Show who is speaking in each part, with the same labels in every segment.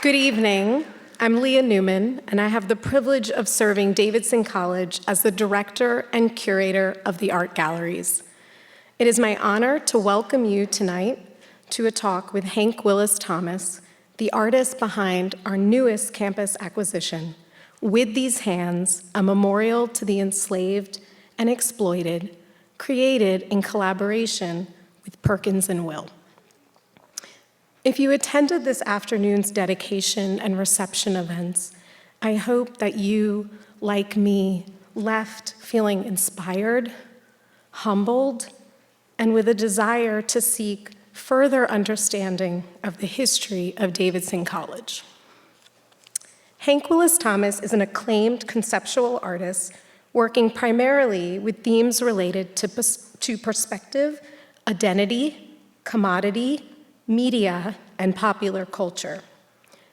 Speaker 1: Good evening. I'm Leah Newman, and I have the privilege of serving Davidson College as the director and curator of the art galleries. It is my honor to welcome you tonight to a talk with Hank Willis Thomas, the artist behind our newest campus acquisition, With These Hands, a memorial to the enslaved and exploited, created in collaboration with Perkins and Will. If you attended this afternoon's dedication and reception events, I hope that you, like me, left feeling inspired, humbled, and with a desire to seek further understanding of the history of Davidson College. Hank Willis Thomas is an acclaimed conceptual artist working primarily with themes related to perspective, identity, commodity, media, and popular culture.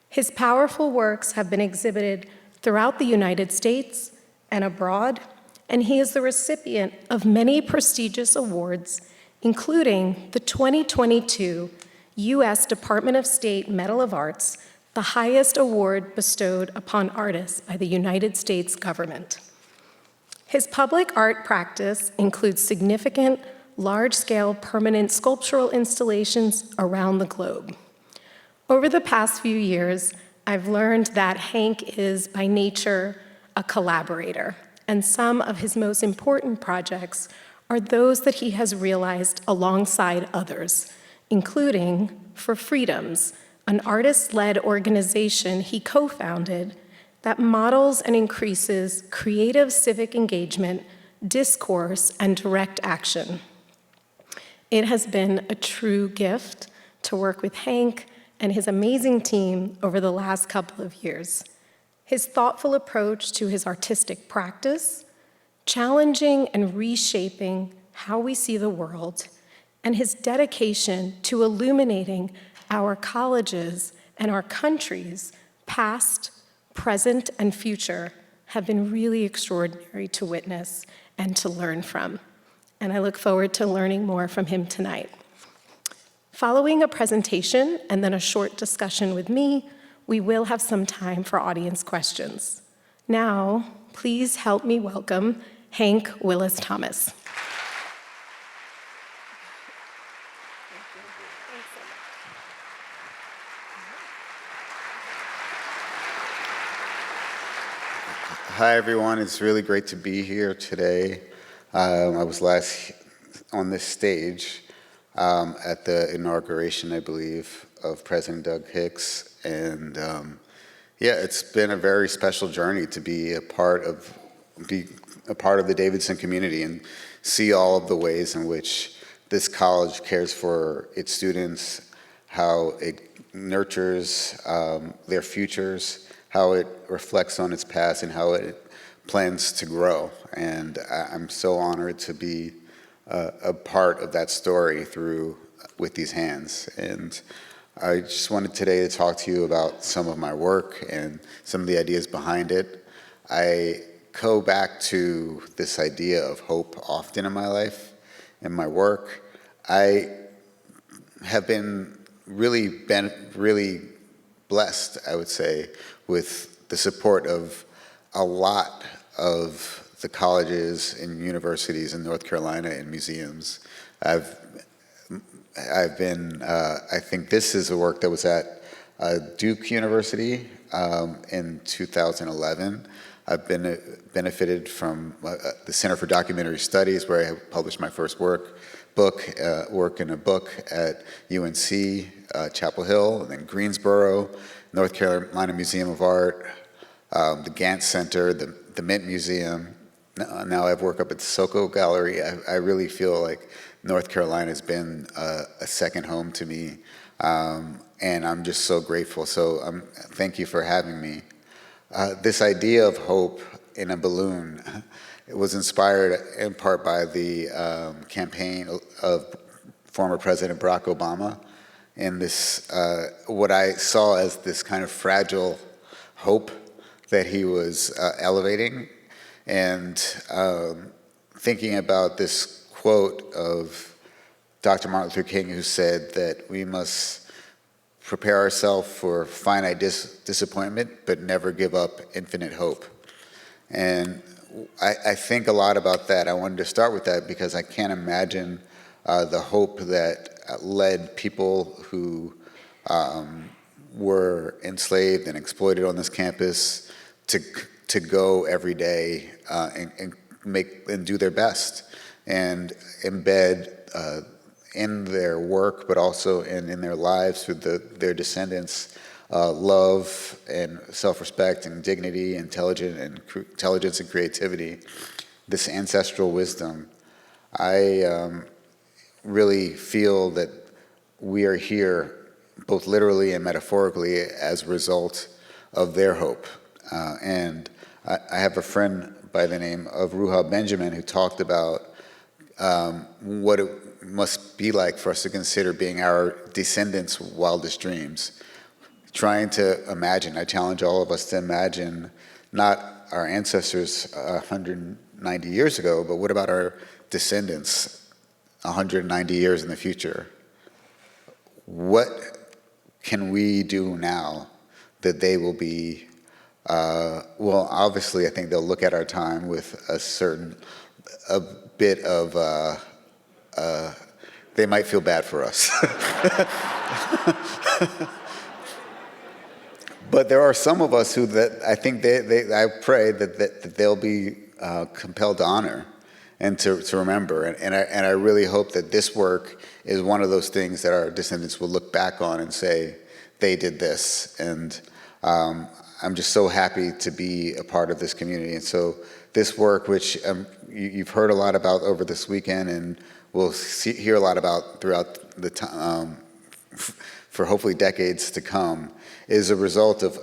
Speaker 1: His powerful works have been exhibited throughout the United States and abroad, and he is the recipient of many prestigious awards, including the 2022 U.S. Department of State Medal of Arts, the highest award bestowed upon artists by the United States government. His public art practice includes significant large-scale permanent sculptural installations around the globe. Over the past few years, I've learned that Hank is, by nature, a collaborator, and some of his most important projects are those that he has realized alongside others, including For Freedoms, an artist-led organization he co-founded that models and increases creative civic engagement, discourse, and direct action. It has been a true gift to work with Hank and his amazing team over the last couple of years. His thoughtful approach to his artistic practice, challenging and reshaping how we see the world, and his dedication to illuminating our colleges and our country's past, present, and future have been really extraordinary to witness and to learn from. And I look forward to learning more from him tonight. Following a presentation and then a short discussion with me, we will have some time for audience questions. Now, please help me welcome Hank Willis Thomas.
Speaker 2: Hi, everyone. It's really great to be here today. I was last on this stage at the inauguration, I believe, of President Doug Hicks. And yeah, it's been a very special journey to be a part of the Davidson community and see all of the ways in which this college cares for its students, how it nurtures their futures, how it reflects on its past, and how it plans to grow. And I'm so honored to be a part of that story through With These Hands. And I just wanted today to talk to you about some of my work and some of the ideas behind it. I go back to this idea of hope often in my life, in my work. I have been really blessed, I would say, with the support of a lot of the colleges and universities in North Carolina and museums. I think this is a work that was at Duke University in 2011. I've benefited from the Center for Documentary Studies, where I published my first work in a book at UNC, Chapel Hill, and then Greensboro, North Carolina Museum of Art, the Gantz Center, the Mint Museum. Now I have work up at the Soko Gallery. I really feel like North Carolina has been a second home to me, and I'm just so grateful. So thank you for having me. This idea of hope in a balloon, it was inspired in part by the campaign of former President Barack Obama, and this what I saw as this kind of fragile hope that he was elevating, and thinking about this quote of Dr. Martin Luther King, who said that we must prepare ourselves for finite disappointment, but never give up infinite hope. And I think a lot about that. I wanted to start with that because I can't imagine the hope that led people who were enslaved and exploited on this campus to go every day and make and do their best and embed in their work, but also in their lives through their descendants, love and self-respect and dignity, intelligence and creativity, this ancestral wisdom. I really feel that we are here, both literally and metaphorically, as a result of their hope. And I have a friend by the name of Ruha Benjamin who talked about what it must be like for us to consider being our descendants' wildest dreams. Trying to imagine, I challenge all of us to imagine not our ancestors 190 years ago, but what about our descendants 190 years in the future? What can we do now that they will be, well, obviously I think they'll look at our time with a bit of, they might feel bad for us. But there are some of us who that I think I pray that they'll be compelled to honor and to remember. And I really hope that this work is one of those things that our descendants will look back on and say, they did this. And I'm just so happy to be a part of this community. And so this work, which you've heard a lot about over this weekend and we'll hear a lot about throughout the time, for hopefully decades to come, is a result of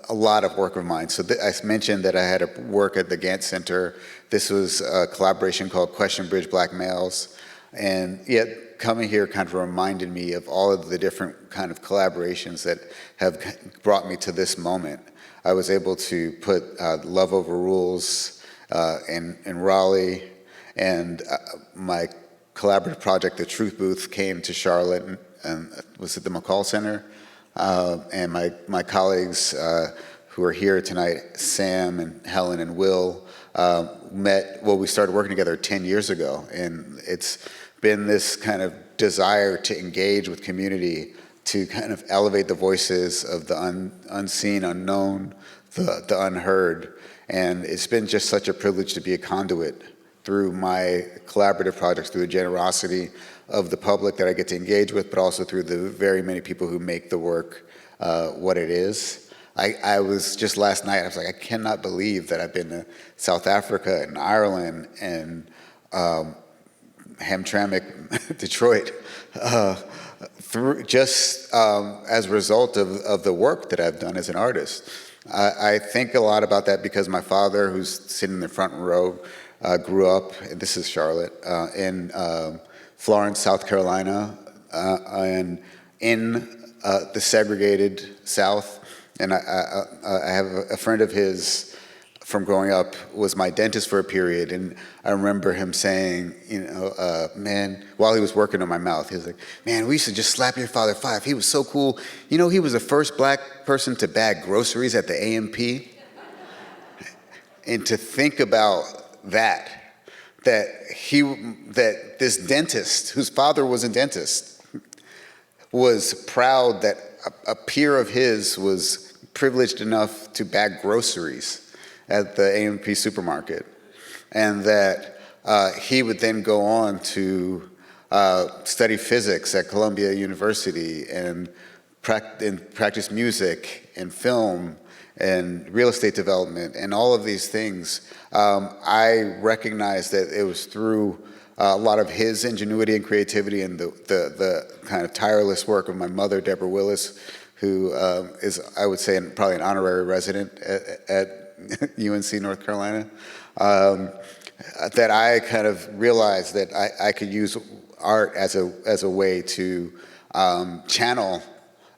Speaker 2: a lot of work of mine. So I mentioned that I had a work at the Gantt Center. This was a collaboration called Question Bridge Black Males. And yet coming here kind of reminded me of all of the different kind of collaborations that have brought me to this moment. I was able to put Love Over Rules in Raleigh, and my collaborative project, The Truth Booth, came to Charlotte and was at the McCall Center. And my colleagues who are here tonight, Sam and Helen and Will, we started working together 10 years ago. And it's been this kind of desire to engage with community, to kind of elevate the voices of the unseen, unknown, the unheard. And it's been just such a privilege to be a conduit through my collaborative projects, through the generosity of the public that I get to engage with, but also through the very many people who make the work what it is. I was just last night, I was like, I cannot believe that I've been to South Africa and Ireland and Hamtramck, Detroit, through just as a result of the work that I've done as an artist. I think a lot about that because my father, who's sitting in the front row, grew up, and this is Charlotte, in Florence, South Carolina, and in the segregated South. And I have a friend of his from growing up was my dentist for a period, and I remember him saying, man, while he was working on my mouth, he was like, man, we used to just slap your father 5. He was so cool. You know, he was the first black person to bag groceries at the A&P. And to think about that this dentist, whose father was a dentist, was proud that a peer of his was privileged enough to bag groceries at the A&P supermarket, and that he would then go on to study physics at Columbia University and practice music and film and real estate development and all of these things. I recognize that it was through a lot of his ingenuity and creativity and the kind of tireless work of my mother, Deborah Willis, who is, I would say, probably an honorary resident at UNC North Carolina, that I kind of realized that I could use art as a way to channel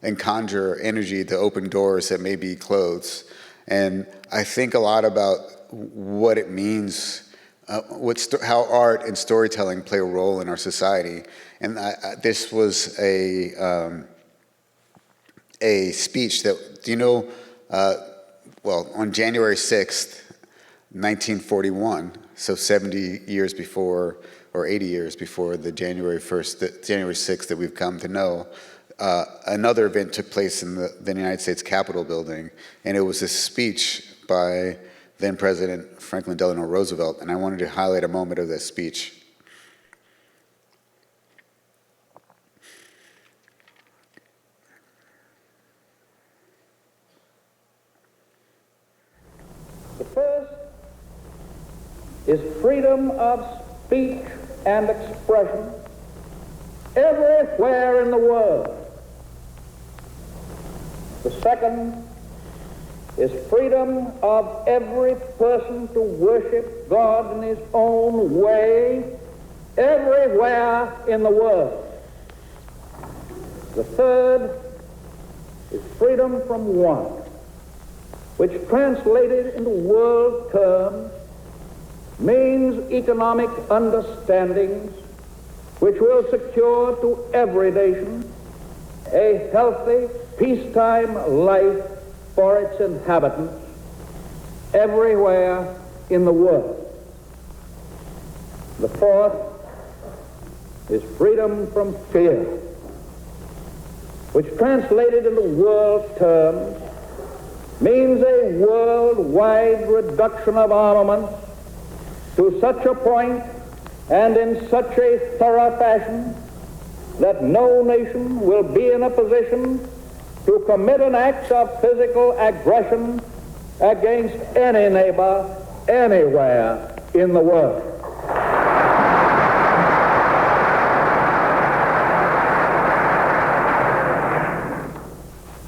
Speaker 2: and conjure energy to open doors that may be closed. And I think a lot about what it means, how art and storytelling play a role in our society. And this was a speech that, do you know, well, on January 6th, 1941, so 70 years before, or 80 years before the January 6th that we've come to know, another event took place in the United States Capitol building, and it was a speech by then President Franklin Delano Roosevelt, and I wanted to highlight a moment of that speech.
Speaker 3: The first is freedom of speech and expression everywhere in the world. The second is freedom of every person to worship God in his own way everywhere in the world. The third is freedom from want, which translated into world terms means economic understandings which will secure to every nation a healthy, peacetime life for its inhabitants everywhere in the world. The fourth is freedom from fear, which translated into world terms means a worldwide reduction of armaments to such a point and in such a thorough fashion that no nation will be in a position to commit an act of physical aggression against any neighbor anywhere in the world.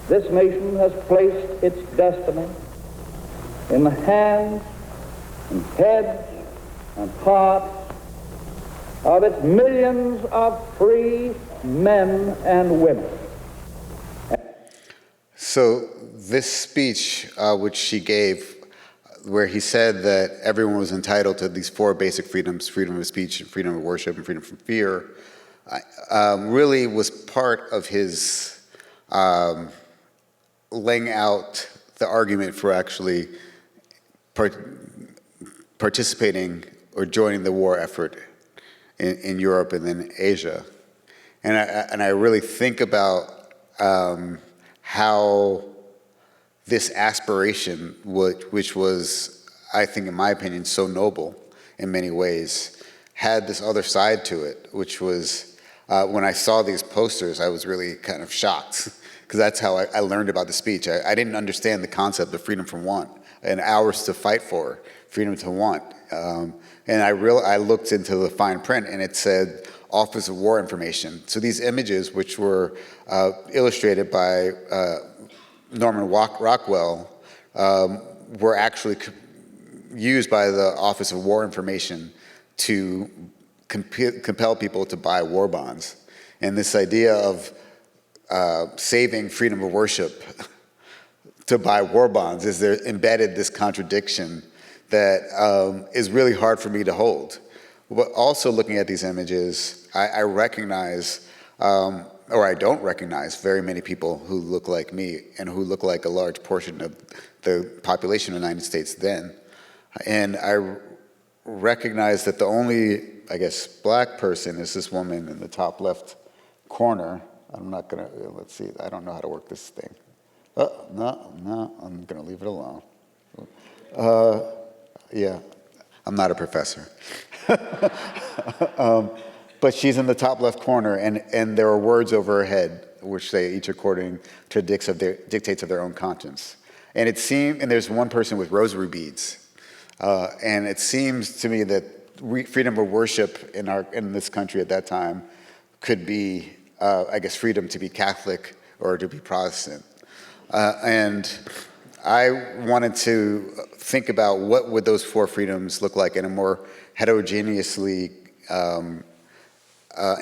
Speaker 3: This nation has placed its destiny in the hands and heads and hearts of its millions of free men and women.
Speaker 2: So this speech, which she gave, where he said that everyone was entitled to these four basic freedoms, freedom of speech, freedom of worship, and freedom from fear, really was part of his laying out the argument for actually participating or joining the war effort in Europe and then Asia. And I really think about how this aspiration, which was, I think in my opinion, so noble in many ways, had this other side to it, which was, when I saw these posters, I was really kind of shocked, because that's how I learned about the speech. I didn't understand the concept of freedom from want, and ours to fight for, freedom to want. And I looked into the fine print, and it said Office of War Information. So these images, which were illustrated by Norman Rockwell, were actually used by the Office of War Information to compel people to buy war bonds. And this idea of saving freedom of worship to buy war bonds, is there embedded this contradiction that is really hard for me to hold. But also looking at these images, I recognize, or I don't recognize, very many people who look like me and who look like a large portion of the population of the United States then. And I recognize that the only, I guess, black person is this woman in the top left corner. I'm not gonna, let's see, I don't know how to work this thing. Oh, no, I'm gonna leave it alone. Yeah, I'm not a professor. But she's in the top left corner, and there are words over her head which say each according to dictates of their own conscience. And and there's one person with rosary beads. And it seems to me that freedom of worship in this country at that time could be, I guess, freedom to be Catholic or to be Protestant. And I wanted to think about what would those four freedoms look like in a more heterogeneously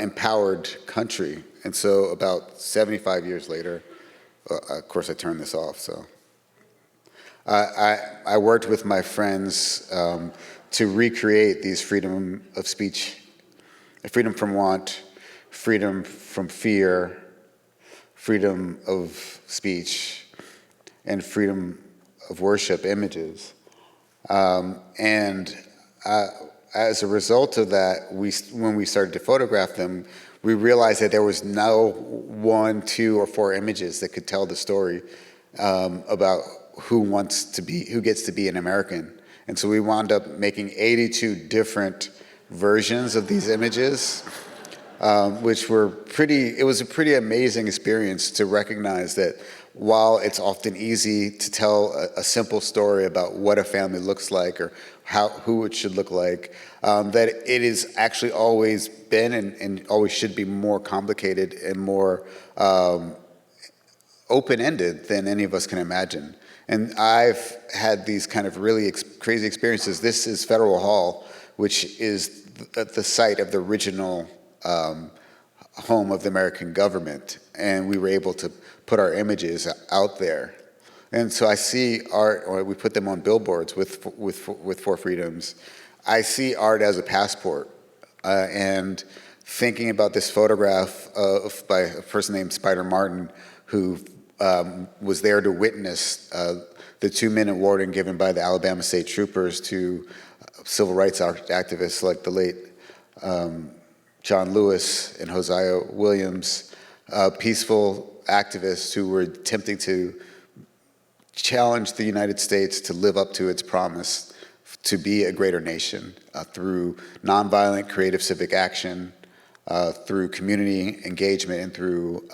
Speaker 2: empowered country. And so about 75 years later, of course I turned this off, so. I worked with my friends to recreate these freedom of speech, freedom from want, freedom from fear, freedom of speech and freedom of worship images. And as a result of that, when we started to photograph them, we realized that there was no 1, 2, or 4 images that could tell the story about who gets to be an American. And so we wound up making 82 different versions of these images, which were it was a pretty amazing experience to recognize that while it's often easy to tell a simple story about what a family looks like or who it should look like, that it is actually always been and always should be more complicated and more open-ended than any of us can imagine. And I've had these kind of really crazy experiences. This is Federal Hall, which is the site of the original home of the American government, and we were able to put our images out there. And so I see art, or we put them on billboards with Four Freedoms. I see art as a passport, and thinking about this photograph by a person named Spider Martin, who was there to witness the 2-minute warning given by the Alabama State Troopers to civil rights activists like the late John Lewis and Hosea Williams, peaceful activists who were attempting to challenge the United States to live up to its promise to be a greater nation through nonviolent creative civic action, through community engagement, and through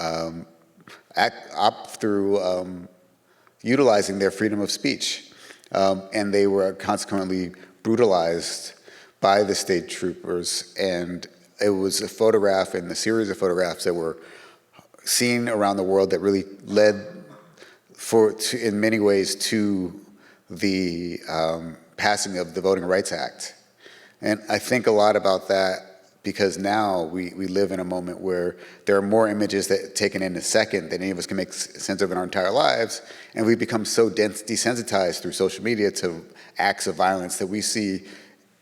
Speaker 2: utilizing their freedom of speech. And they were consequently brutalized by the state troopers. And it was a photograph and a series of photographs that were seen around the world that really led in many ways to the passing of the Voting Rights Act. And I think a lot about that because now we live in a moment where there are more images that taken in a second than any of us can make sense of in our entire lives, and we become so desensitized through social media to acts of violence that we see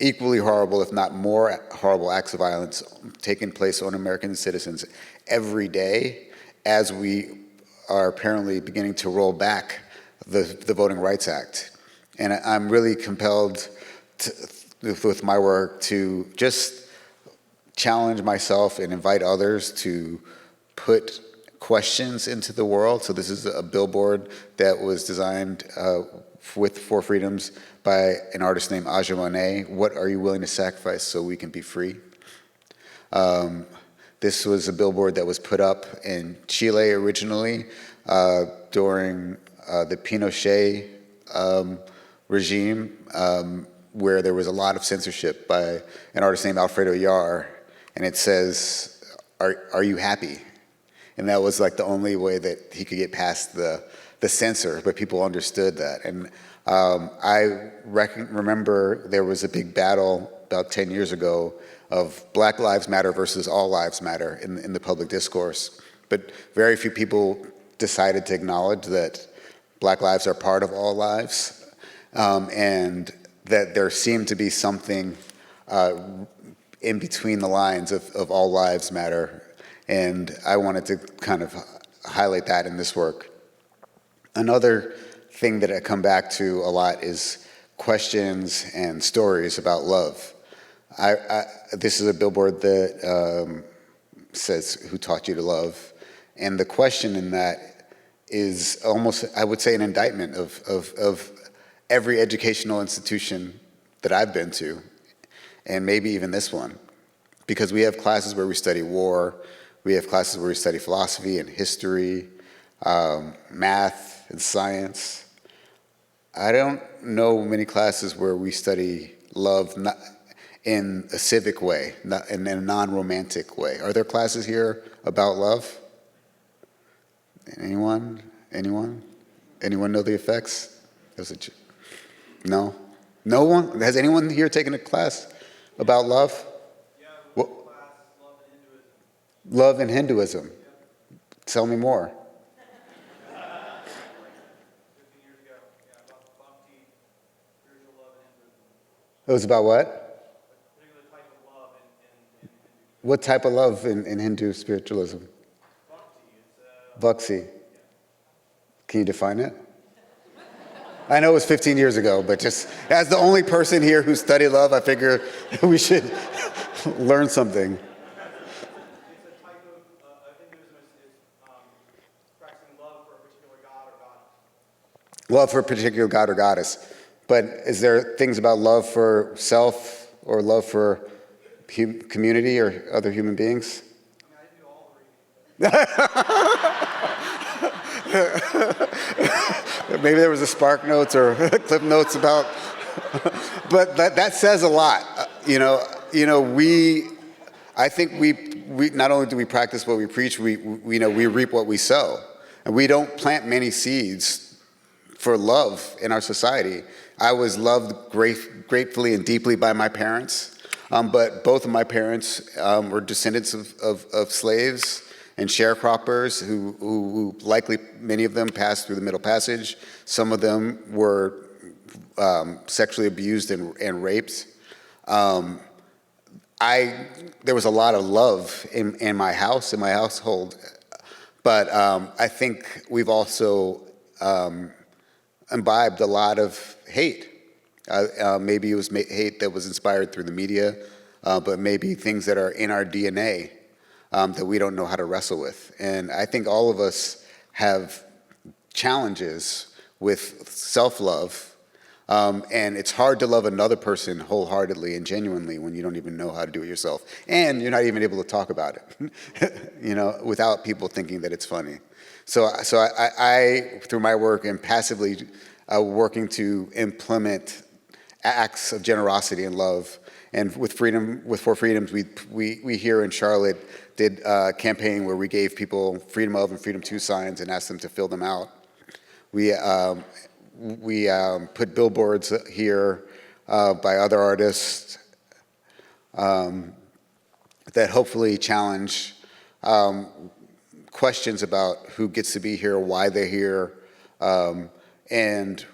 Speaker 2: equally horrible, if not more horrible, acts of violence taking place on American citizens every day as we are apparently beginning to roll back the Voting Rights Act. And I'm really compelled with my work to just challenge myself and invite others to put questions into the world. So this is a billboard that was designed with Four Freedoms by an artist named Aja Monet. What are you willing to sacrifice so we can be free? This was a billboard that was put up in Chile originally during the Pinochet regime, where there was a lot of censorship by an artist named Alfredo Yar. And it says, are you happy? And that was like the only way that he could get past the censor, but people understood that. And I remember there was a big battle about 10 years ago of Black Lives Matter versus All Lives Matter in the public discourse. But very few people decided to acknowledge that Black lives are part of all lives, and that there seemed to be something in between the lines of all lives matter. And I wanted to kind of highlight that in this work. Another thing that I come back to a lot is questions and stories about love. This is a billboard that says, "Who taught you to love?" And the question in that is almost, I would say, an indictment of every educational institution that I've been to, and maybe even this one. Because we have classes where we study war, we have classes where we study philosophy and history, math and science. I don't know many classes where we study love not in a civic way, not in a non-romantic way. Are there classes here about love? Anyone? Anyone? Anyone know the effects? No? No one? Has anyone here taken a class about love?
Speaker 4: Yeah,
Speaker 2: What?
Speaker 4: class, Love and Hinduism.
Speaker 2: Love and Hinduism.
Speaker 4: Yeah.
Speaker 2: Tell me more.
Speaker 4: 15 years ago, yeah, about bhakti, spiritual love and Hinduism.
Speaker 2: It was about what?
Speaker 4: A particular type of love in Hindu.
Speaker 2: What type of love in Hindu spiritualism?
Speaker 4: Bhakti, it's
Speaker 2: Buxy. Can you define it? I know it was 15 years ago, but just as the only person here who studied love, I figure we should learn something.
Speaker 4: It's a type of Hinduism is practicing love for a particular god or goddess.
Speaker 2: Love for a particular god or goddess. But is there things about love for self or love for community or other human beings?
Speaker 4: I didn't do all the reading.
Speaker 2: Maybe there was a Spark Notes or Clip Notes about, but that says a lot. I think we not only do we practice what we preach, we reap what we sow, and we don't plant many seeds for love in our society. I was loved gratefully and deeply by my parents, but both of my parents were descendants of slaves and sharecroppers who likely, many of them passed through the Middle Passage. Some of them were sexually abused and raped. There was a lot of love in my house, in my household, but I think we've also imbibed a lot of hate. Maybe it was hate that was inspired through the media, but maybe things that are in our DNA that we don't know how to wrestle with. And I think all of us have challenges with self-love, and it's hard to love another person wholeheartedly and genuinely when you don't even know how to do it yourself, and you're not even able to talk about it, without people thinking that it's funny. So I through my work, am passively working to implement acts of generosity and love. And with For Freedoms, we here in Charlotte did a campaign where we gave people Freedom of and Freedom to signs and asked them to fill them out. We put billboards here by other artists that hopefully challenge questions about who gets to be here, why they're here, and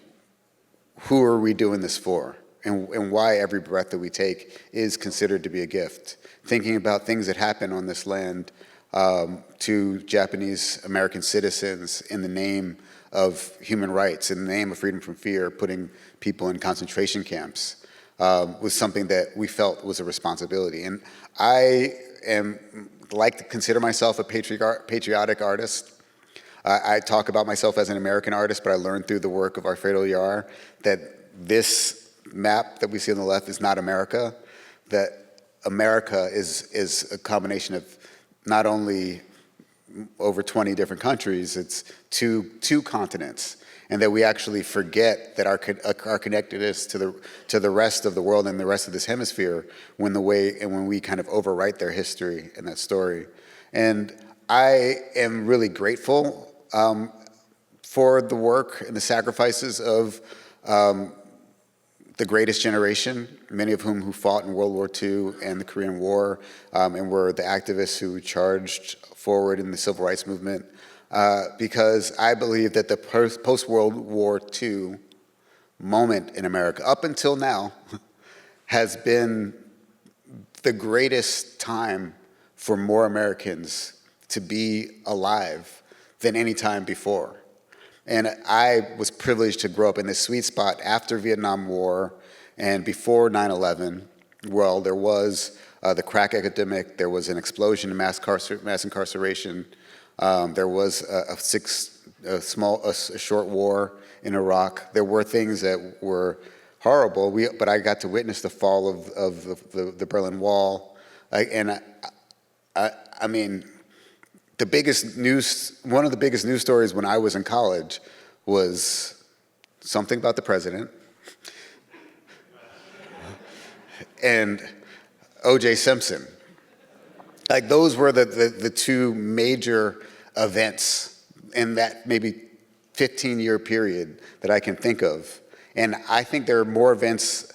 Speaker 2: who are we doing this for, and why every breath that we take is considered to be a gift. Thinking about things that happen on this land to Japanese American citizens in the name of human rights, in the name of freedom from fear, putting people in concentration camps, was something that we felt was a responsibility. And I like to consider myself a patriotic artist. I talk about myself as an American artist, but I learned through the work of Alfredo Yar that this map that we see on the left is not America, that America is a combination of not only over 20 different countries, it's two continents, and that we actually forget that our connectedness to the rest of the world and the rest of this hemisphere when we kind of overwrite their history and that story. And I am really grateful for the work and the sacrifices of the greatest generation, many of whom who fought in World War II and the Korean War, and were the activists who charged forward in the civil rights movement, because I believe that the post-World War II moment in America, up until now, has been the greatest time for more Americans to be alive than any time before. And I was privileged to grow up in this sweet spot after Vietnam War and before 9/11. Well, there was the crack epidemic, there was an explosion in mass incarceration, there was a short war in Iraq. There were things that were horrible, but I got to witness the fall of the Berlin Wall. I mean, one of the biggest news stories when I was in college was something about the president and O.J. Simpson. Like, those were the two major events in that maybe 15-year period that I can think of. And I think there are more events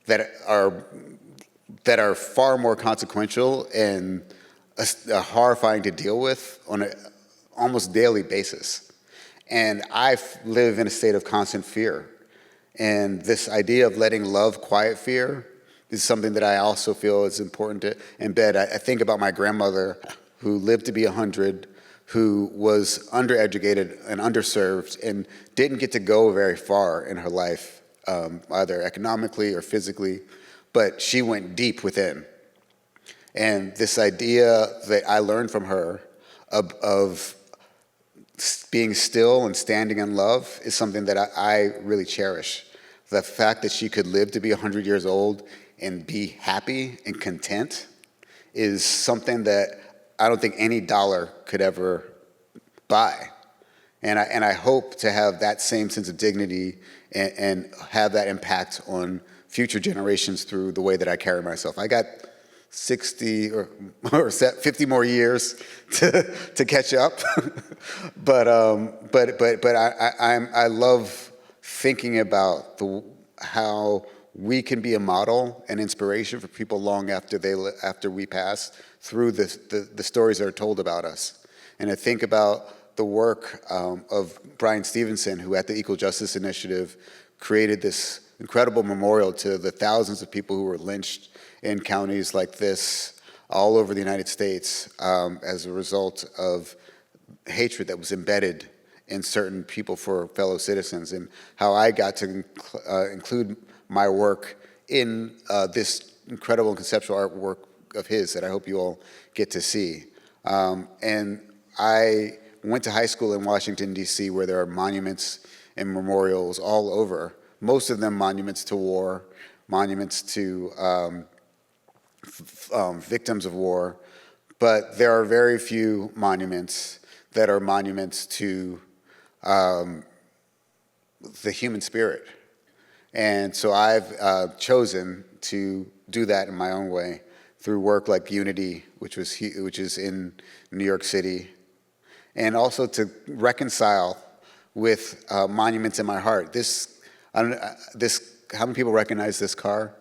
Speaker 2: that are far more consequential and horrifying to deal with on an almost daily basis. And I live in a state of constant fear. And this idea of letting love quiet fear is something that I also feel is important to embed. I think about my grandmother, who lived to be 100, who was undereducated and underserved and didn't get to go very far in her life, either economically or physically, but she went deep within. And this idea that I learned from her of being still and standing in love is something that I really cherish. The fact that she could live to be 100 years old and be happy and content is something that I don't think any dollar could ever buy. And I hope to have that same sense of dignity and have that impact on future generations through the way that I carry myself. I got 60 or 50 more years to catch up, but I love thinking about how we can be a model and inspiration for people long after we pass through the stories that are told about us. And I think about the work of Bryan Stevenson, who at the Equal Justice Initiative created this incredible memorial to the thousands of people who were lynched in counties like this all over the United States as a result of hatred that was embedded in certain people for fellow citizens, and how I got to include my work in this incredible conceptual artwork of his that I hope you all get to see. And I went to high school in Washington, D.C., where there are monuments and memorials all over, most of them monuments to war, monuments to victims of war, but there are very few monuments that are monuments to the human spirit. And so I've chosen to do that in my own way through work like Unity, which is in New York City, and also to reconcile with monuments in my heart. How many people recognize this car?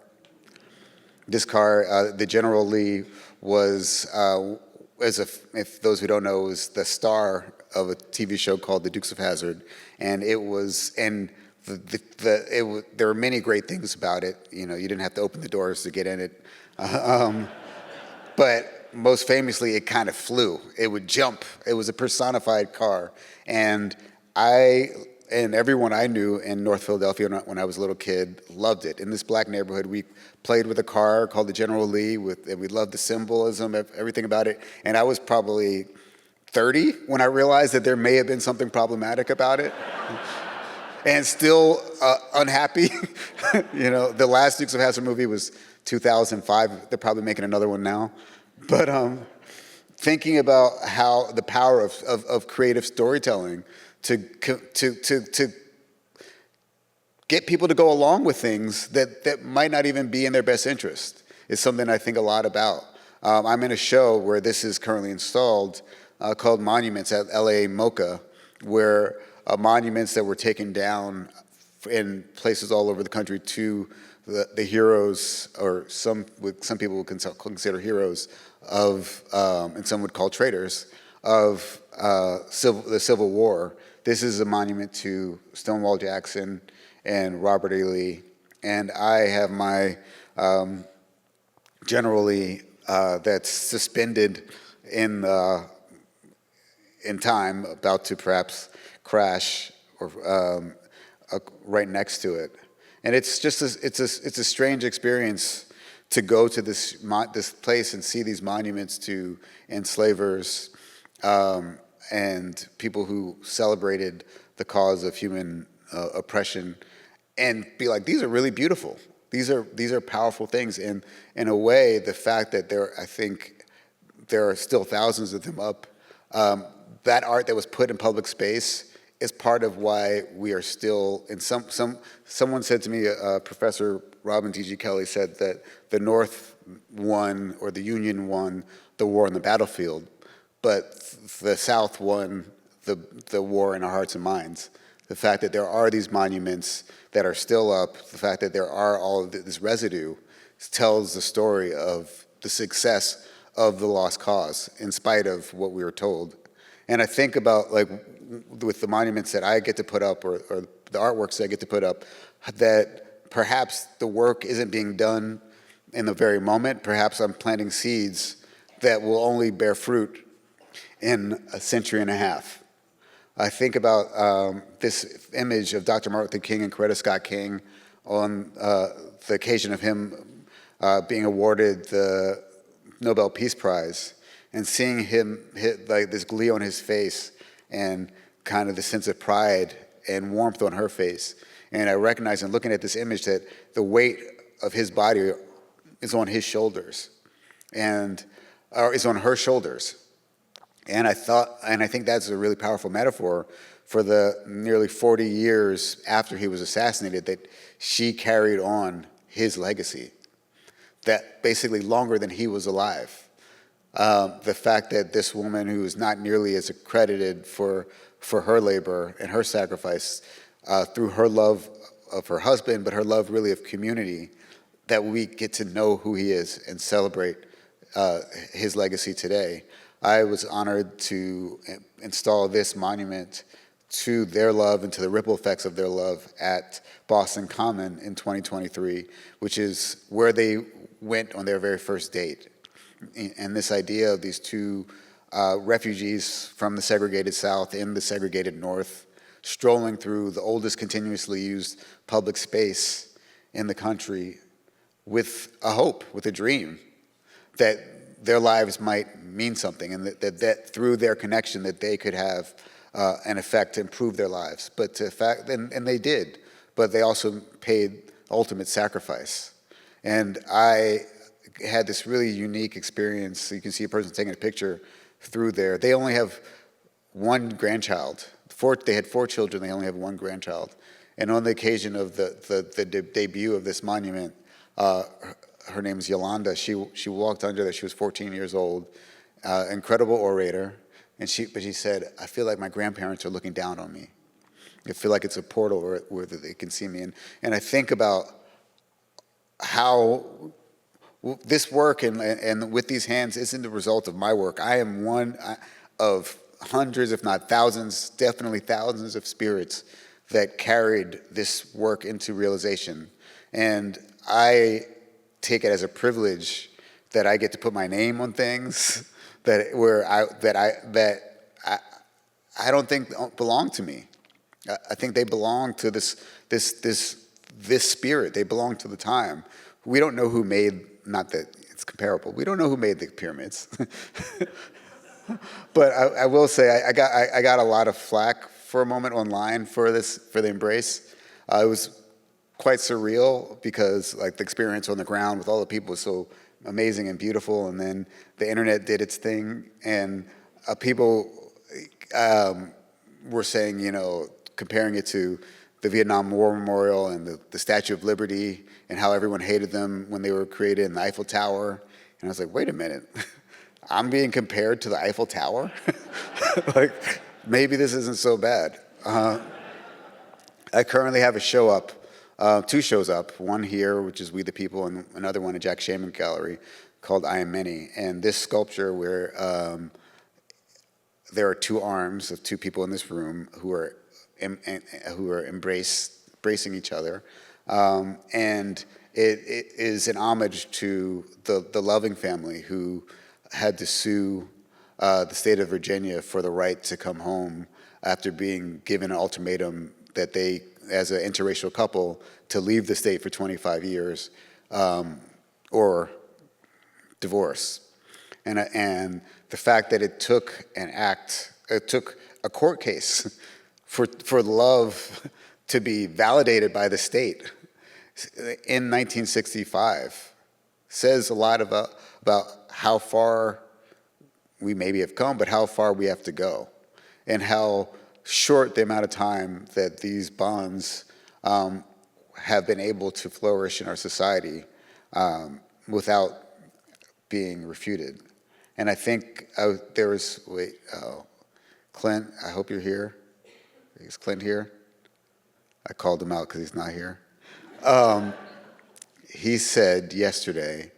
Speaker 2: This car, the General Lee was, if those who don't know, was the star of a TV show called The Dukes of Hazzard, and it was, and there were many great things about it. You know, you didn't have to open the doors to get in it, but most famously, it kind of flew. It would jump. It was a personified car, and everyone I knew in North Philadelphia when I was a little kid loved it. In this black neighborhood, we played with a car called the General Lee, and we loved the symbolism, everything about it. And I was probably 30 when I realized that there may have been something problematic about it. And still unhappy. You know, the last Dukes of Hazzard movie was 2005. They're probably making another one now. But thinking about how the power of creative storytelling to get people to go along with things that might not even be in their best interest is something I think a lot about. I'm in a show where this is currently installed called Monuments at LA MoCA, where monuments that were taken down in places all over the country to the heroes, or some people would consider heroes of, and some would call traitors, of the Civil War. This is a monument to Stonewall Jackson and Robert E. Lee, and I have my General Lee that's suspended in time, about to perhaps crash, or right next to it. And it's just it's a strange experience to go to this place and see these monuments to enslavers and people who celebrated the cause of human oppression, and be like, these are really beautiful. These are powerful things. And in a way, the fact that I think there are still thousands of them up, that art that was put in public space is part of why we are still in someone said to me, Professor Robin T.G. Kelly said that the North won, or the Union won, the war on the battlefield, but the South won the war in our hearts and minds. The fact that there are these monuments that are still up, the fact that there are all of this residue, tells the story of the success of the lost cause, in spite of what we were told. And I think about, like, with the monuments that I get to put up, or the artworks that I get to put up, that perhaps the work isn't being done in the very moment. Perhaps I'm planting seeds that will only bear fruit in a century and a half. I think about this image of Dr. Martin Luther King and Coretta Scott King on the occasion of him being awarded the Nobel Peace Prize, and seeing him hit like this glee on his face and kind of the sense of pride and warmth on her face. And I recognize in looking at this image that the weight of his body is on his shoulders, or is on her shoulders. And I think that's a really powerful metaphor for the nearly 40 years after he was assassinated, that she carried on his legacy, that basically longer than he was alive. The fact that this woman, who is not nearly as accredited for her labor and her sacrifice, through her love of her husband, but her love really of community, that we get to know who he is and celebrate his legacy today. I was honored to install this monument to their love and to the ripple effects of their love at Boston Common in 2023, which is where they went on their very first date. And this idea of these two refugees from the segregated South in the segregated North, strolling through the oldest continuously used public space in the country with a hope, with a dream that their lives might mean something, and that through their connection that they could have an effect to improve their lives. But and they did, but they also paid ultimate sacrifice. And I had this really unique experience. So you can see a person taking a picture through there. They only have one grandchild. They had 4 children, they only have 1 grandchild. And on the occasion of the debut of this monument, her name is Yolanda. She walked under there. She was 14 years old, incredible orator. But she said, "I feel like my grandparents are looking down on me. I feel like it's a portal where they can see me." And I think about how this work and with these hands isn't the result of my work. I am one of hundreds, if not thousands, definitely thousands of spirits that carried this work into realization. And I take it as a privilege that I get to put my name on things that I don't think belong to me. I think they belong to this spirit. They belong to the time. We don't know who made, not that it's comparable, we don't know who made the pyramids. But I will say I got a lot of flack for a moment online for the embrace. It was quite surreal because like the experience on the ground with all the people was so amazing and beautiful, and then the internet did its thing, and people were saying, comparing it to the Vietnam War Memorial and the Statue of Liberty and how everyone hated them when they were created, in the Eiffel Tower. And I was like, wait a minute, I'm being compared to the Eiffel Tower? Like, maybe this isn't so bad. I currently have a show up, 2 shows up, one here, which is We the People, and another one at Jack Shaman Gallery called I Am Many. And this sculpture where there are 2 arms of 2 people in this room who are embracing each other. And it is an homage to the Loving family who had to sue the state of Virginia for the right to come home after being given an ultimatum that they, as an interracial couple, to leave the state for 25 years or divorce. And the fact that it took a court case for love to be validated by the state in 1965 says a lot about how far we maybe have come, but how far we have to go, and how short the amount of time that these bonds have been able to flourish in our society without being refuted. And I think Clint, I hope you're here. Is Clint here? I called him out because he's not here. He said yesterday,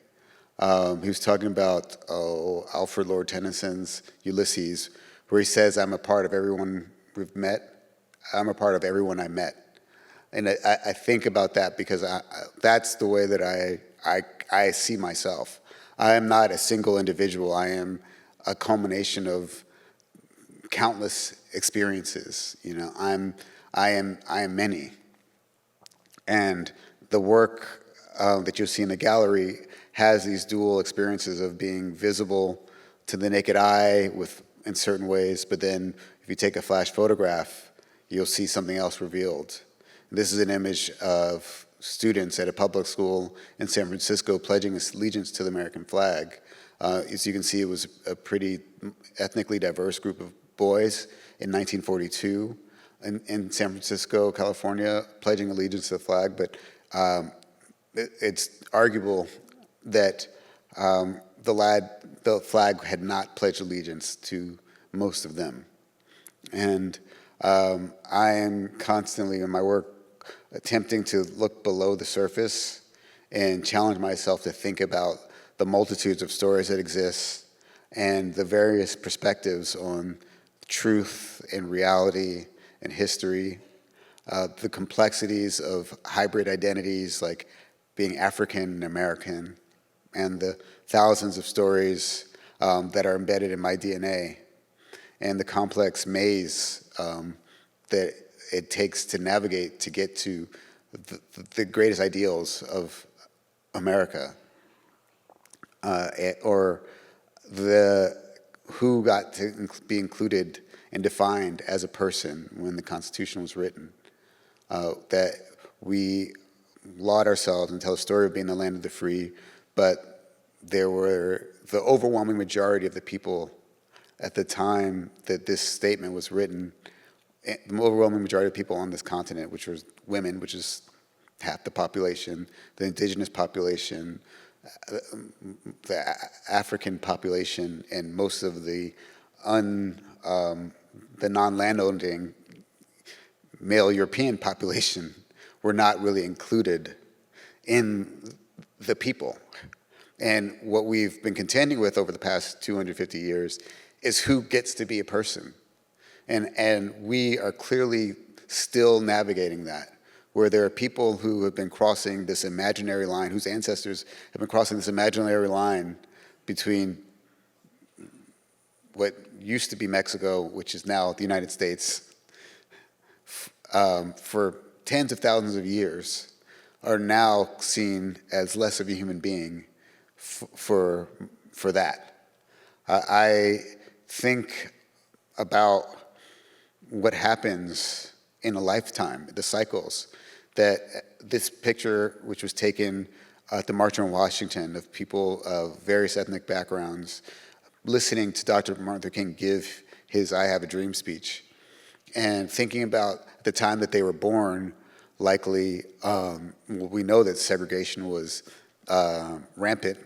Speaker 2: he was talking about Alfred Lord Tennyson's Ulysses, where he says, "I'm a part of everyone we've met. I'm a part of everyone I met." And I think about that because that's the way that I see myself. I am not a single individual. I am a culmination of countless experiences. You know, I am many. And the work that you'll see in the gallery has these dual experiences of being visible to the naked eye in certain ways, but then if you take a flash photograph, you'll see something else revealed. This is an image of students at a public school in San Francisco pledging allegiance to the American flag. As you can see, it was a pretty ethnically diverse group of boys in 1942 in San Francisco, California, pledging allegiance to the flag, but it's arguable that the flag had not pledged allegiance to most of them. And I am constantly in my work attempting to look below the surface and challenge myself to think about the multitudes of stories that exist and the various perspectives on truth and reality and history, the complexities of hybrid identities like being African and American, and the thousands of stories that are embedded in my DNA, and the complex maze that it takes to navigate to get to the greatest ideals of America, or who got to be included and defined as a person when the Constitution was written. That we laud ourselves and tell the story of being the land of the free, but there were the overwhelming majority of the people at the time that this statement was written, the overwhelming majority of people on this continent, which was women, which is half the population, the indigenous population, the African population, and most of the non-landowning male European population were not really included in the people. And what we've been contending with over the past 250 years is who gets to be a person. And we are clearly still navigating that, where there are people who have been crossing this imaginary line, whose ancestors have been crossing this imaginary line between what used to be Mexico, which is now the United States, for tens of thousands of years, are now seen as less of a human being for that. I think about what happens in a lifetime, the cycles, that this picture, which was taken at the March on Washington of people of various ethnic backgrounds, listening to Dr. Martin Luther King give his I Have a Dream speech, and thinking about the time that they were born, likely, we know that segregation was rampant.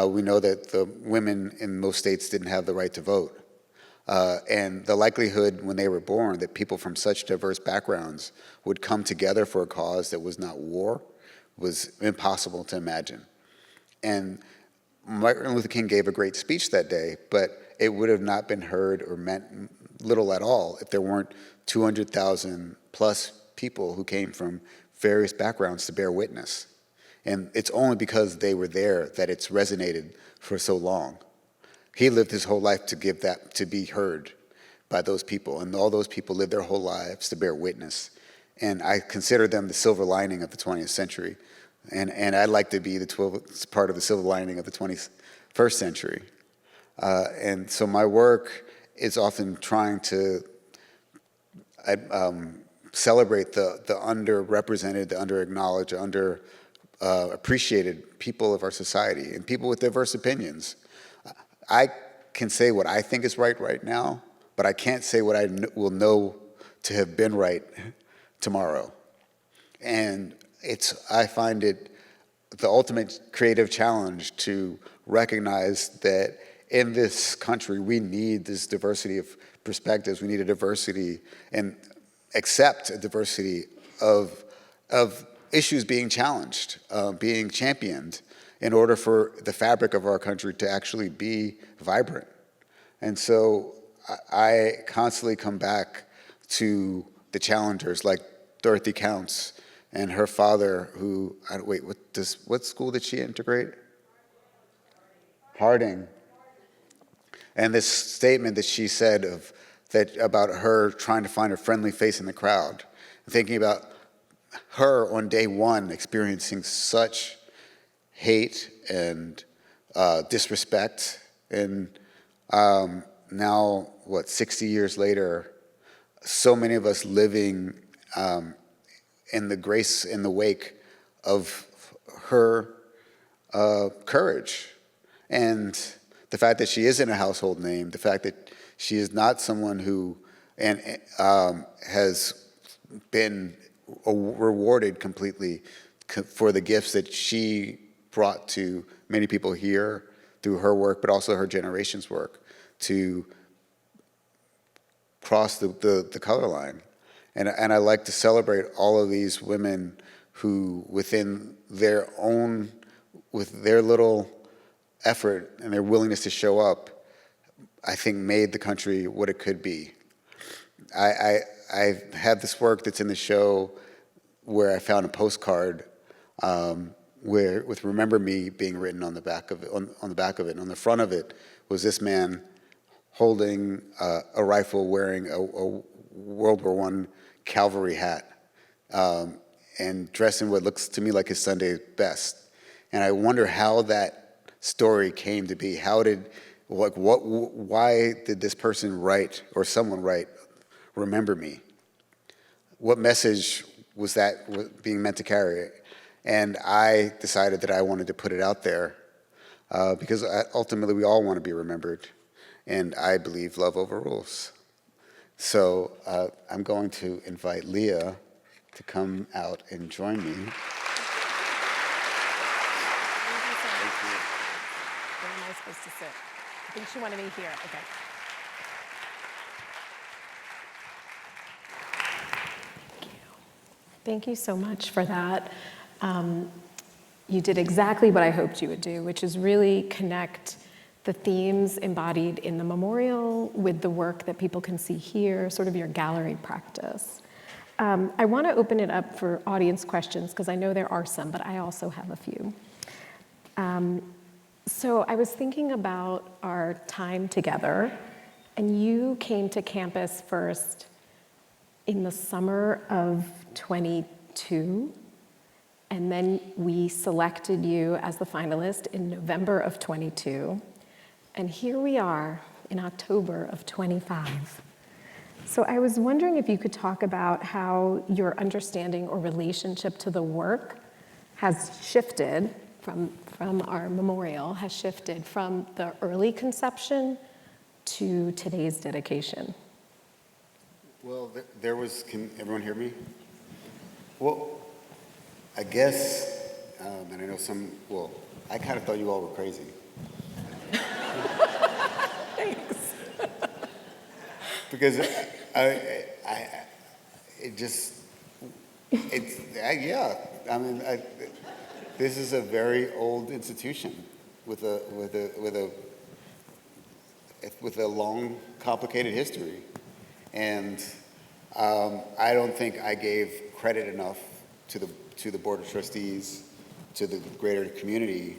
Speaker 2: We know that the women in most states didn't have the right to vote. And the likelihood when they were born that people from such diverse backgrounds would come together for a cause that was not war was impossible to imagine. And Martin Luther King gave a great speech that day, but it would have not been heard or meant little at all if there weren't 200,000 plus people who came from various backgrounds to bear witness. And it's only because they were there that it's resonated for so long. He lived his whole life to give that, to be heard by those people. And all those people lived their whole lives to bear witness. And I consider them the silver lining of the 20th century. And I'd like to be part of the silver lining of the 21st century. And so my work is often trying to celebrate the underrepresented, the underacknowledged, underappreciated people of our society and people with diverse opinions. I can say what I think is right now, but I can't say what I will know to have been right tomorrow. And I find it the ultimate creative challenge to recognize that in this country, we need this diversity of perspectives. We need a diversity and accept a diversity of issues being challenged, being championed, in order for the fabric of our country to actually be vibrant. And so I constantly come back to the challengers like Dorothy Counts and her father who, what school did she integrate? Harding. And this statement that she said of about her trying to find a friendly face in the crowd, thinking about her on day one experiencing such hate and disrespect, and now, 60 years later, so many of us living in the wake of her courage, and the fact that she isn't a household name, the fact that she is not someone who has been rewarded completely for the gifts that she brought to many people here through her work, but also her generation's work to cross the color line. And I like to celebrate all of these women who, with their little effort and their willingness to show up, I think made the country what it could be. I have this work that's in the show where I found a postcard with "Remember Me" being written on the back of it. On the back of it, and on the front of it was this man holding a rifle, wearing a World War I cavalry hat, and dressed in what looks to me like his Sunday best. And I wonder how that story came to be. Why did this person write, or someone write, "Remember Me"? What message was that being meant to carry? And I decided that I wanted to put it out there because ultimately we all want to be remembered, and I believe love overrules. So I'm going to invite Leah to come out and join me.
Speaker 1: Where am I supposed to sit? I think she wanted me here. Okay. Thank you so much for that. You did exactly what I hoped you would do, which is really connect the themes embodied in the memorial with the work that people can see here, sort of your gallery practice. I want to open it up for audience questions because I know there are some, but I also have a few. So I was thinking about our time together, and you came to campus first in the summer of 22, and then we selected you as the finalist in November of 22, and here we are in October of 25. So I was wondering if you could talk about how your understanding or relationship to the work has shifted from our memorial, has shifted from the early conception to today's dedication.
Speaker 2: Well, there was, can everyone hear me? Well, I guess, and I know I kind of thought you all were crazy.
Speaker 1: Thanks.
Speaker 2: Because this is a very old institution with a long, complicated history. And I don't think I gave credit enough to the Board of Trustees, to the greater community,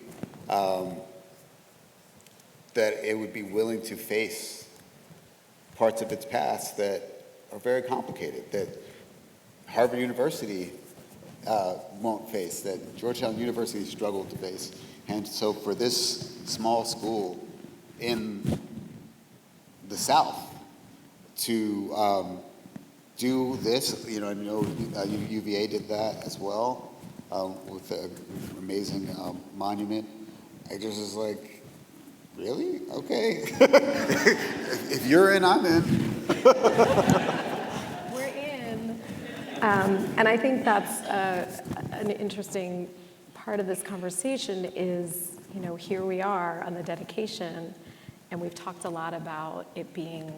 Speaker 2: that it would be willing to face parts of its past that are very complicated, that Harvard University won't face, that Georgetown University struggled to face. And so for this small school in the South to do this, I know UVA did that as well with an amazing monument. I just was like, really? Okay. If you're in, I'm in.
Speaker 1: We're in. And I think that's an interesting part of this conversation is, here we are on the dedication, and we've talked a lot about it being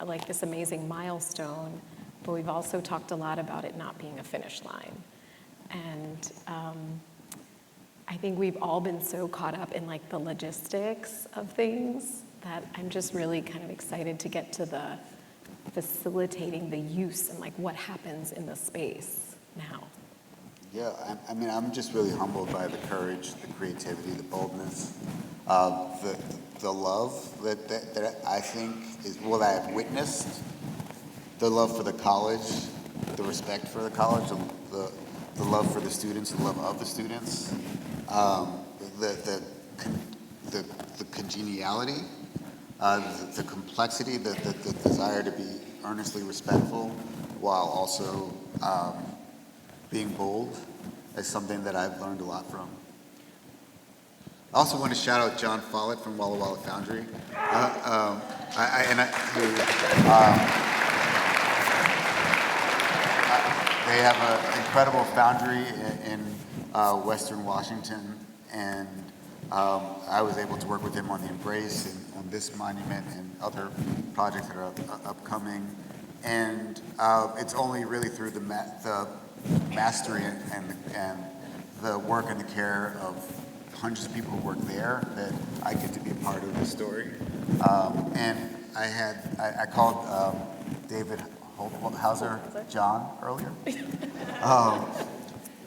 Speaker 1: like this amazing milestone, but we've also talked a lot about it not being a finish line. And I think we've all been so caught up in like the logistics of things that I'm just really kind of excited to get to the facilitating the use and like what happens in the space now.
Speaker 2: Yeah, I'm just really humbled by the courage, the creativity, the boldness, the love that I think is, that I've witnessed the love for the college, the respect for the college, the love for the students, the love of the students, the congeniality, the complexity, the desire to be earnestly respectful while also being bold is something that I've learned a lot from. I also want to shout out John Follett from Walla Walla Foundry. They have an incredible foundry in Western Washington, and I was able to work with him on the Embrace and on this monument and other projects that are upcoming. And it's only really through the mastery and the work and the care of hundreds of people who work there that I get to be a part of the story. And I called David Hauser John earlier.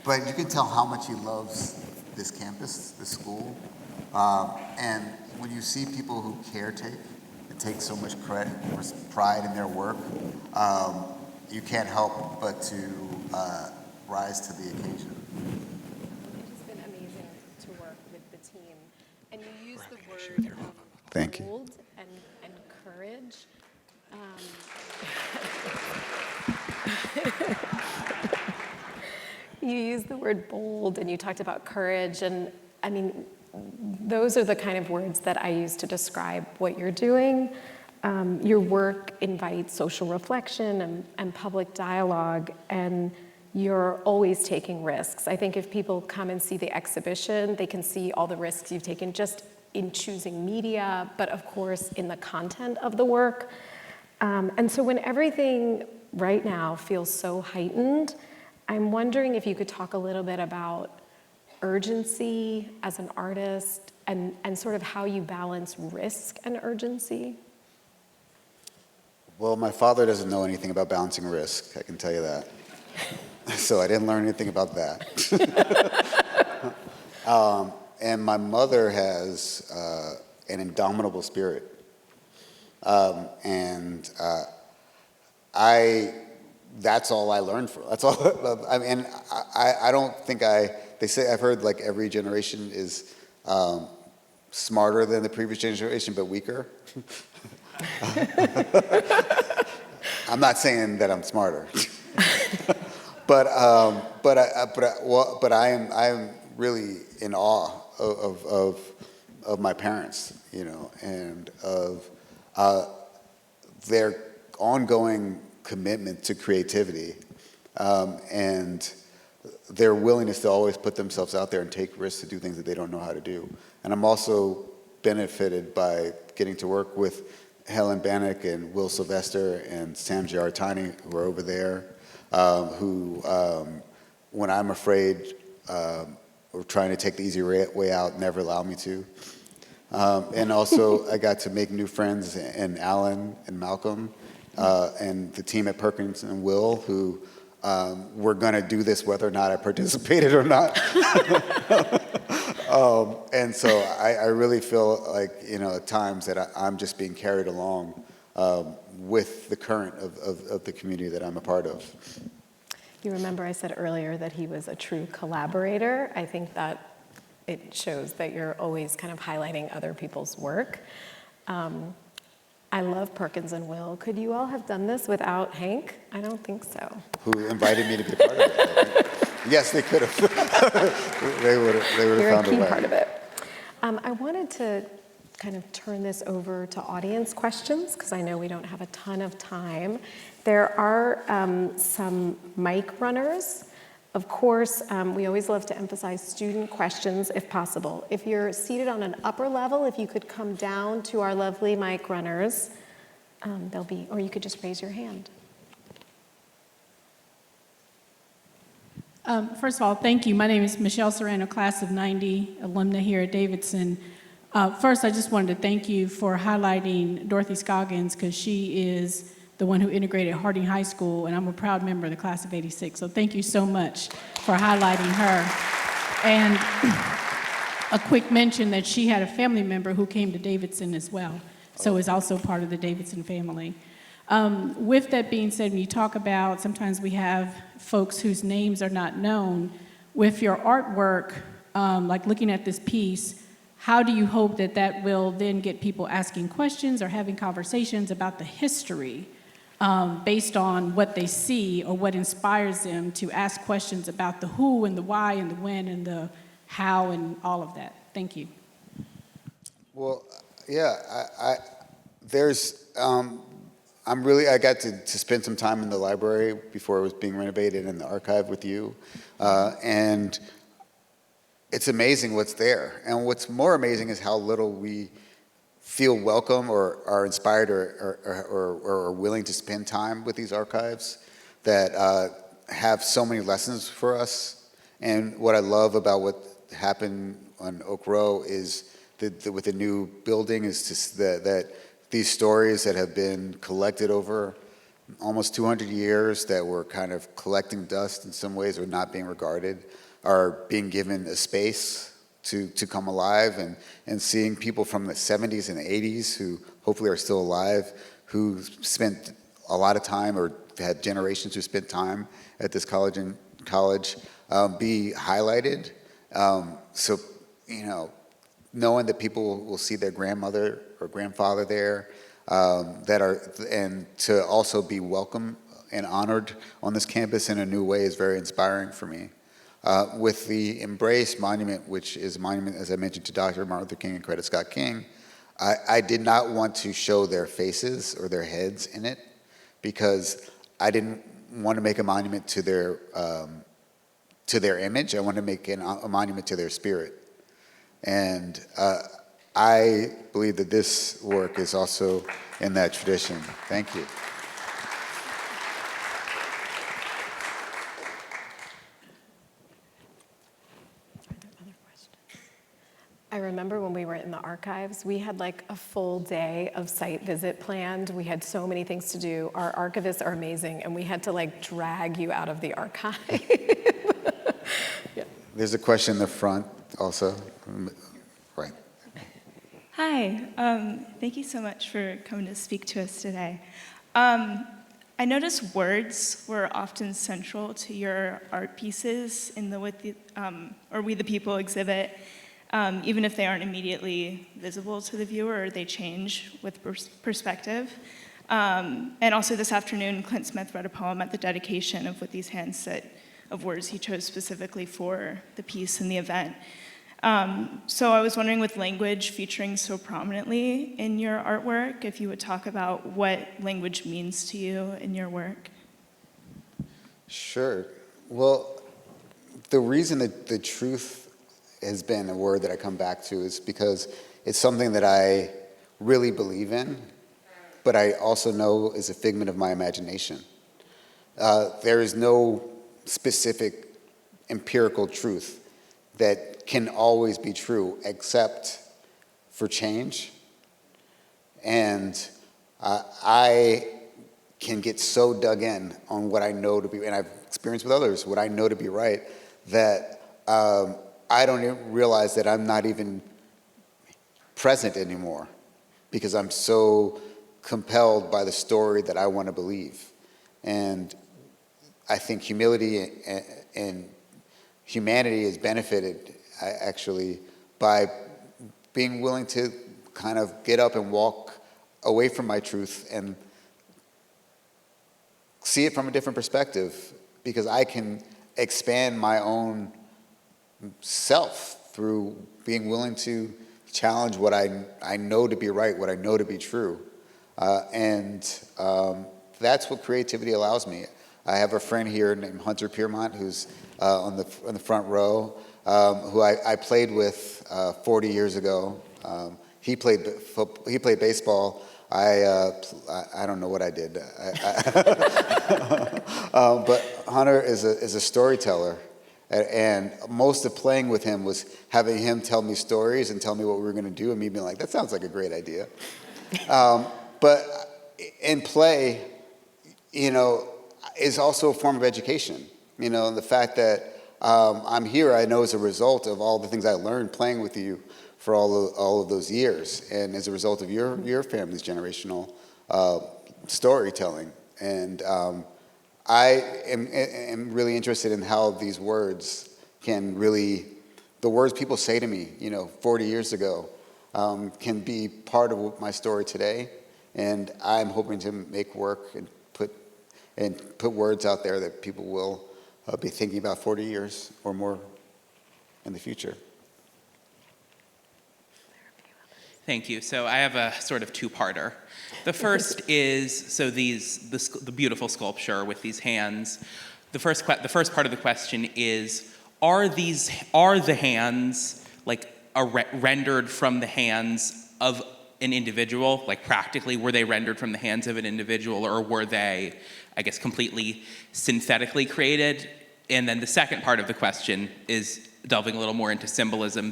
Speaker 2: But you can tell how much he loves this campus, this school. And when you see people who caretake and take so much credit or pride in their work, you can't help but to rise to the occasion.
Speaker 1: It's been amazing to work with the team. And you use the word
Speaker 2: Thank you.
Speaker 1: bold and courage. You use the word bold and you talked about courage. And I mean, those are the kind of words that I use to describe what you're doing. Your work invites social reflection and public dialogue, and you're always taking risks. I think if people come and see the exhibition, they can see all the risks you've taken just in choosing media, but of course in the content of the work. And so when everything right now feels so heightened, I'm wondering if you could talk a little bit about urgency as an artist and sort of how you balance risk and urgency.
Speaker 2: Well, my father doesn't know anything about balancing risk, I can tell you that. So I didn't learn anything about that. And my mother has an indomitable spirit. That's all I learned from. That's all. I mean, I don't think they say, I've heard like every generation is smarter than the previous generation, but weaker. I'm not saying that I'm smarter, but I am really in awe of my parents, you know, and of their ongoing commitment to creativity, and their willingness to always put themselves out there and take risks to do things that they don't know how to do. And I'm also benefited by getting to work with Helen Bannock and Will Sylvester and Sam Giarratani, who are over there, who, when I'm afraid or trying to take the easy way out, never allow me to. And also, I got to make new friends in Alan and Malcolm, and the team at Perkins and Will, who were going to do this whether or not I participated or not. And so I really feel like, you know, at times that I'm just being carried along with the current of the community that I'm a part of.
Speaker 1: You remember I said earlier that he was a true collaborator. I think that it shows that you're always kind of highlighting other people's work. I love Perkins and Will. Could you all have done this without Hank? I don't think so.
Speaker 2: Who invited me to be a part of it. Yes, they could have. They would have found a way.
Speaker 1: You're a key part of it. I wanted to kind of turn this over to audience questions, because I know we don't have a ton of time. There are some mic runners. Of course, we always love to emphasize student questions if possible. If you're seated on an upper level, if you could come down to our lovely mic runners, they'll be, or you could just raise your hand.
Speaker 5: First of all, thank you. My name is Michelle Serrano, class of 90, alumna here at Davidson. First, I just wanted to thank you for highlighting Dorothy Scoggins, because she is the one who integrated Harding High School, and I'm a proud member of the class of 86. So thank you so much for highlighting her. And a quick mention that she had a family member who came to Davidson as well, so is also part of the Davidson family. With that being said, when you talk about sometimes we have folks whose names are not known, with your artwork, like looking at this piece, how do you hope that that will then get people asking questions or having conversations about the history based on what they see or what inspires them to ask questions about the who and the why and the when and the how and all of that? Thank you.
Speaker 2: Well, yeah, I got to spend some time in the library before it was being renovated in the archive with you, and it's amazing what's there. And what's more amazing is how little we feel welcome or are inspired or are willing to spend time with these archives that have so many lessons for us. And what I love about what happened on Oak Row is with the new building is just that these stories that have been collected over almost 200 years that were kind of collecting dust in some ways or not being regarded are being given a space to come alive, and seeing people from the 70s and the 80s who hopefully are still alive, who spent a lot of time or had generations who spent time at this college be highlighted. So, knowing that people will see their grandmother or grandfather there, and to also be welcome and honored on this campus in a new way is very inspiring for me. With the Embrace Monument, which is a monument, as I mentioned, to Dr. Martin Luther King and Coretta Scott King, I did not want to show their faces or their heads in it because I didn't want to make a monument to their image. I wanted to make a monument to their spirit. And I believe that this work is also in that tradition. Thank you.
Speaker 1: I remember when we were in the archives, we had like a full day of site visit planned. We had so many things to do. Our archivists are amazing, and we had to like drag you out of the archive. Yeah.
Speaker 2: There's a question in the front also. Right.
Speaker 6: Hi, thank you so much for coming to speak to us today. I noticed words were often central to your art pieces in the We the People exhibit. Even if they aren't immediately visible to the viewer or they change with perspective. And also this afternoon, Clint Smith read a poem at the dedication of With These Hands Sit, of words he chose specifically for the piece and the event. So I was wondering, with language featuring so prominently in your artwork, if you would talk about what language means to you in your work.
Speaker 2: Sure. Well, the reason that the truth has been a word that I come back to is because it's something that I really believe in, but I also know is a figment of my imagination. There is no specific empirical truth that can always be true except for change. And I can get so dug in on what I know to be, and I've experienced with others, what I know to be right, that I don't even realize that I'm not even present anymore because I'm so compelled by the story that I want to believe. And I think humility and humanity is benefited actually by being willing to kind of get up and walk away from my truth and see it from a different perspective, because I can expand my own self through being willing to challenge what I know to be right, what I know to be true. And that's what creativity allows me. I have a friend here named Hunter Piermont, who's on the front row, who I played with 40 years ago. He played baseball. I don't know what I did. But Hunter is a storyteller. And most of playing with him was having him tell me stories and tell me what we were going to do, and me being like, that sounds like a great idea. But in play, is also a form of education. And the fact that I'm here, I know, as a result of all the things I learned playing with you for all of those years, and as a result of your family's generational storytelling. And I am really interested in how these words can really, the words people say to me, 40 years ago, can be part of my story today. And I'm hoping to make work and put words out there that people will be thinking about 40 years or more in the future.
Speaker 7: Thank you. So I have a sort of two-parter. The first is, so the beautiful sculpture with these hands. The first part of the question is, are the hands like rendered from the hands of an individual? Like practically, were they rendered from the hands of an individual, or were they, I guess, completely synthetically created? And then the second part of the question is delving a little more into symbolism.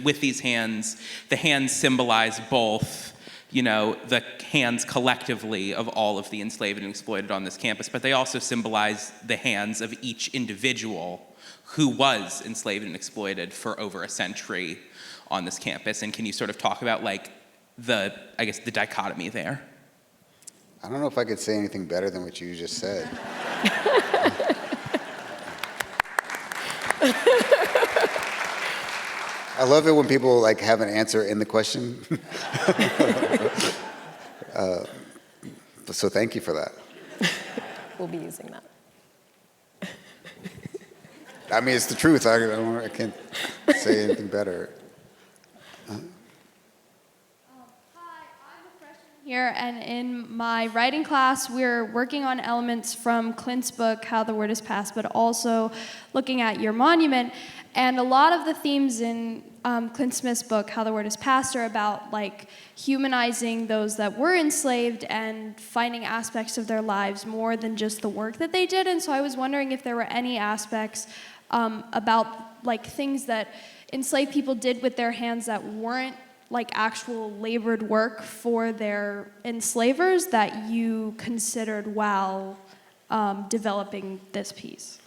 Speaker 7: With these hands, the hands symbolize both, the hands collectively of all of the enslaved and exploited on this campus, but they also symbolize the hands of each individual who was enslaved and exploited for over a century on this campus. And can you sort of talk about the dichotomy there?
Speaker 2: I don't know if I could say anything better than what you just said. I love it when people have an answer in the question. So thank you for that.
Speaker 1: We'll be using that.
Speaker 2: I mean, it's the truth. I can't say anything better.
Speaker 8: Hi, I'm a freshman here, and in my writing class, we're working on elements from Clint's book, How the Word is Passed, but also looking at your monument. And a lot of the themes in Clint Smith's book, How the Word is Passed, are about humanizing those that were enslaved and finding aspects of their lives more than just the work that they did. And so I was wondering if there were any aspects about things that enslaved people did with their hands that weren't actual labored work for their enslavers that you considered while developing this piece.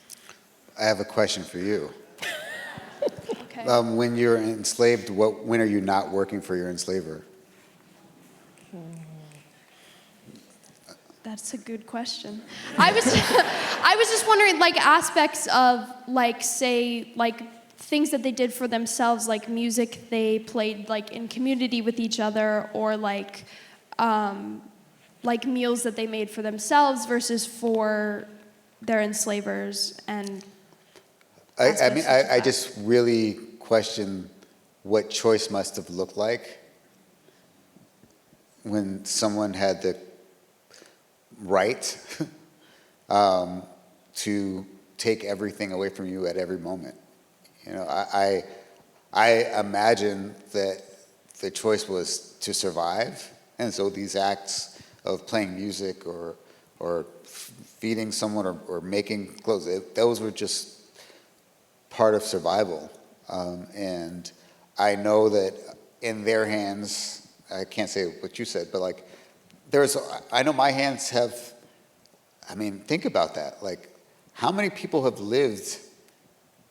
Speaker 2: I have a question for you.
Speaker 8: Okay.
Speaker 2: When you're enslaved, when are you not working for your enslaver?
Speaker 8: That's a good question. I was just wondering, aspects of, say, things that they did for themselves, like music they played, in community with each other, or meals that they made for themselves versus for their enslavers, and
Speaker 2: I just really question what choice must have looked like when someone had the right to take everything away from you at every moment. I imagine that the choice was to survive, and so these acts of playing music or feeding someone or making clothes, those were just part of survival. And I know that in their hands, I can't say what you said, but I know my hands have, think about that. How many people have lived,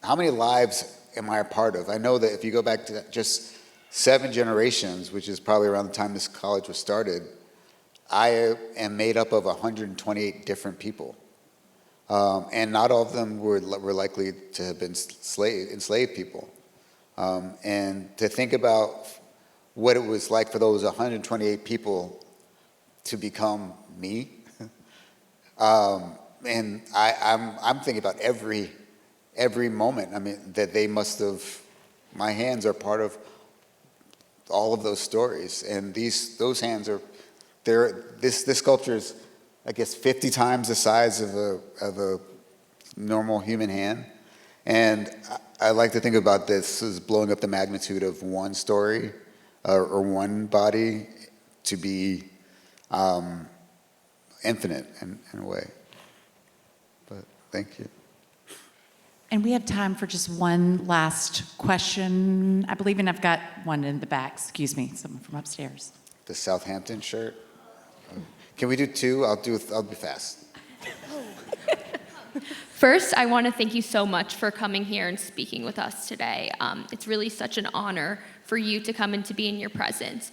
Speaker 2: how many lives am I a part of? I know that if you go back to just 7 generations, which is probably around the time this college was started, I am made up of 128 different people. And not all of them were likely to have been enslaved people. And to think about what it was like for those 128 people to become me, and I'm thinking about every moment. That they must have. My hands are part of all of those stories, and those hands are. This sculpture is, I guess, 50 times the size of a normal human hand. And I like to think about this as blowing up the magnitude of one story or one body to be infinite in a way. But thank you.
Speaker 9: And we have time for just one last question, I believe, and I've got one in the back. Excuse me, someone from upstairs.
Speaker 2: The Southampton shirt. Can we do 2? I'll be fast.
Speaker 10: First, I want to thank you so much for coming here and speaking with us today. It's really such an honor for you to come and to be in your presence.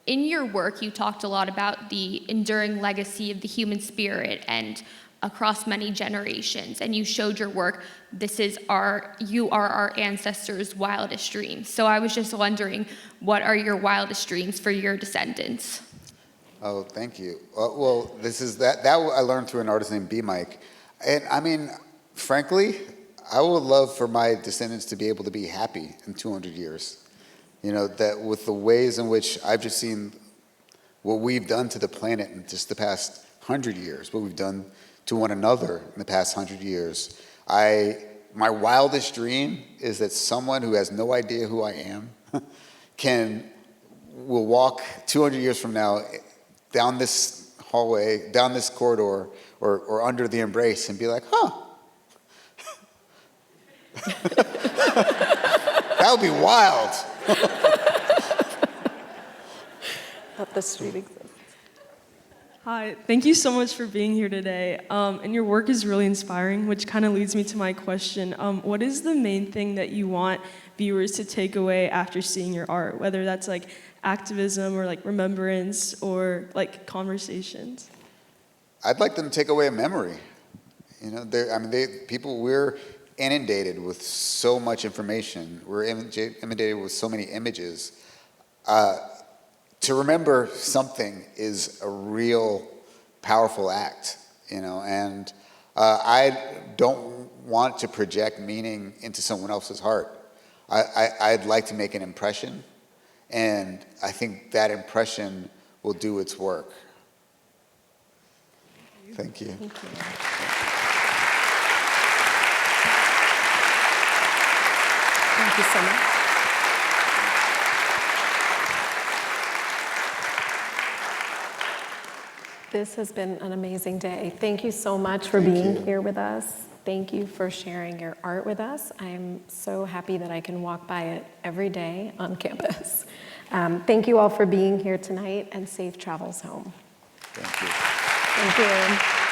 Speaker 10: in your work, you talked a lot about the enduring legacy of the human spirit and across many generations, and you showed your work, you are our ancestors' wildest dreams. So I was just wondering, what are your wildest dreams for your descendants?
Speaker 2: Oh, thank you. Well, this is that I learned through an artist named B. Mike. And I mean, frankly, I would love for my descendants to be able to be happy in 200 years. You know, that with the ways in which I've just seen what we've done to the planet in just the past 100 years, what we've done to one another in the past 100 years. My wildest dream is that someone who has no idea who I am will walk 200 years from now down this hallway, down this corridor, or under the embrace and be like, huh. That would be wild.
Speaker 1: That the street exists.
Speaker 11: Hi, thank you so much for being here today. And your work is really inspiring, which kind of leads me to my question. What is the main thing that you want viewers to take away after seeing your art, whether that's like activism or like remembrance or like conversations?
Speaker 2: I'd like them to take away a memory. You know, we're inundated with so much information. We're inundated with so many images. To remember something is a real powerful act, you know, and I don't want to project meaning into someone else's heart. I'd like to make an impression, and I think that impression will do its work. Thank you.
Speaker 1: Thank you. Thank you so much. This has been an amazing day. Thank you so much for being here with us. Thank you for sharing your art with us. I'm so happy that I can walk by it every day on campus. Thank you all for being here tonight, and safe travels home.
Speaker 2: Thank you.
Speaker 1: Thank you.